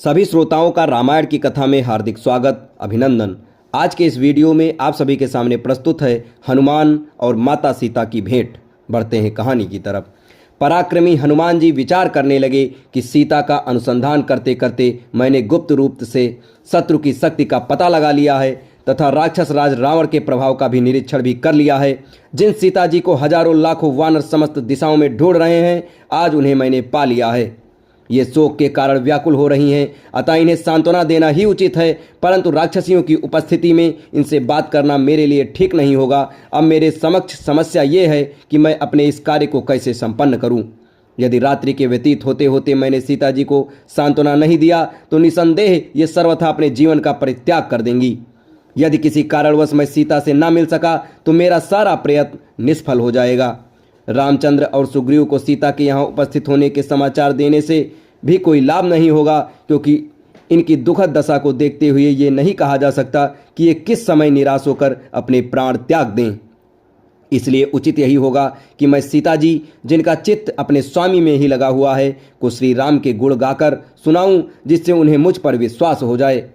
सभी श्रोताओं का रामायण की कथा में हार्दिक स्वागत, अभिनंदन। आज के इस वीडियो में आप सभी के सामने प्रस्तुत है हनुमान और माता सीता की भेंट। बढ़ते हैं कहानी की तरफ। पराक्रमी हनुमान जी विचार करने लगे कि सीता का अनुसंधान करते करते मैंने गुप्त रूप से शत्रु की शक्ति का पता लगा लिया है तथा राक्षस राज रावण के प्रभाव का भी निरीक्षण भी कर लिया है। जिन सीता जी को हजारों लाखों वानर समस्त दिशाओं में ढूंढ रहे हैं, आज उन्हें मैंने पा लिया है। ये शोक के कारण व्याकुल हो रही हैं, अतः इन्हें सांत्वना देना ही उचित है, परंतु राक्षसियों की उपस्थिति में इनसे बात करना मेरे लिए ठीक नहीं होगा। अब मेरे समक्ष समस्या ये है कि मैं अपने इस कार्य को कैसे संपन्न करूं। यदि रात्रि के व्यतीत होते होते मैंने सीता जी को सांत्वना नहीं दिया तो निसंदेह ये सर्वथा अपने जीवन का परित्याग कर देंगी। यदि किसी कारणवश मैं सीता से ना मिल सका तो मेरा सारा प्रयत्न निष्फल हो जाएगा। रामचंद्र और सुग्रीव को सीता के यहाँ उपस्थित होने के समाचार देने से भी कोई लाभ नहीं होगा, क्योंकि इनकी दुखद दशा को देखते हुए ये नहीं कहा जा सकता कि ये किस समय निराश होकर अपने प्राण त्याग दें। इसलिए उचित यही होगा कि मैं सीता जी, जिनका चित्त अपने स्वामी में ही लगा हुआ है, को श्री राम के गुण गाकर सुनाऊं, जिससे उन्हें मुझ पर विश्वास हो जाए।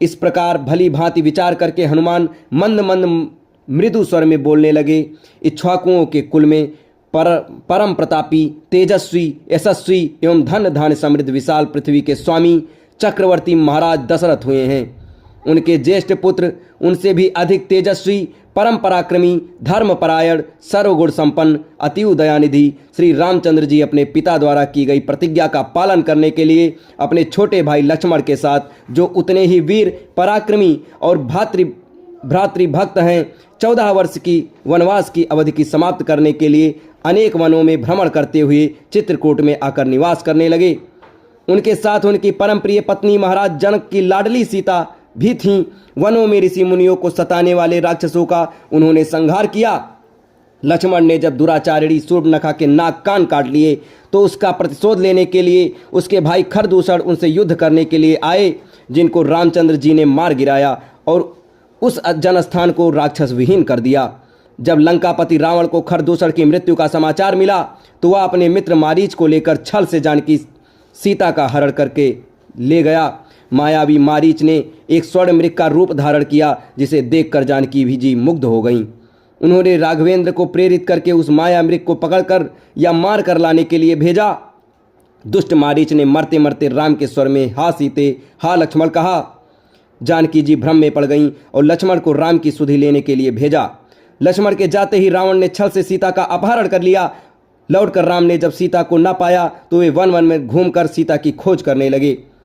इस प्रकार भली भांति विचार करके हनुमान मंद मंद मृदु स्वर में बोलने लगे। इक्ष्वाकुओं के कुल में परम प्रतापी, तेजस्वी, यशस्वी एवं धन धान्य समृद्ध विशाल पृथ्वी के स्वामी चक्रवर्ती महाराज दशरथ हुए हैं। उनके ज्येष्ठ पुत्र उनसे भी अधिक तेजस्वी, परम पराक्रमी, धर्मपरायण, सर्वगुण संपन्न, अतिव दयानिधि श्री रामचंद्र जी अपने पिता द्वारा की गई प्रतिज्ञा का पालन करने के लिए अपने छोटे भाई लक्ष्मण के साथ, जो उतने ही वीर, पराक्रमी और भ्रातृभक्त हैं, 14 वर्ष की वनवास की अवधि की समाप्त करने के लिए अनेक वनों में भ्रमण करते हुए चित्रकूट में आकर निवास करने लगे। उनके साथ उनकी परम प्रिय पत्नी महाराज जनक की लाडली सीता भी थीं। वनों में ऋषि मुनियों को सताने वाले राक्षसों का उन्होंने संहार किया। लक्ष्मण ने जब दुराचारिणी शूर्पणखा के नाक कान काट लिए तो उसका प्रतिशोध लेने के लिए उसके भाई खरदूषण उनसे युद्ध करने के लिए आए, जिनको रामचंद्र जी ने मार गिराया और उस जनस्थान को राक्षस विहीन कर दिया। जब लंकापति रावण को खरदूषण की मृत्यु का समाचार मिला तो वह अपने मित्र मारीच को लेकर छल से जानकी सीता का हरण करके ले गया। मायावी मारीच ने एक स्वर्ण मृग का रूप धारण किया, जिसे देखकर जानकी भी जी मुग्ध हो गईं। उन्होंने राघवेंद्र को प्रेरित करके उस माया मृग को पकड़कर या मार कर लाने के लिए भेजा। दुष्ट मारीच ने मरते मरते राम के स्वर में हा सीते, हा लक्ष्मण कहा। जानकी जी भ्रम में पड़ गईं और लक्ष्मण को राम की सुधि लेने के लिए भेजा। लक्ष्मण के जाते ही रावण ने छल से सीता का अपहरण कर लिया। लौटकर राम ने जब सीता को न पाया तो वे वन वन में घूमकर सीता की खोज करने लगे।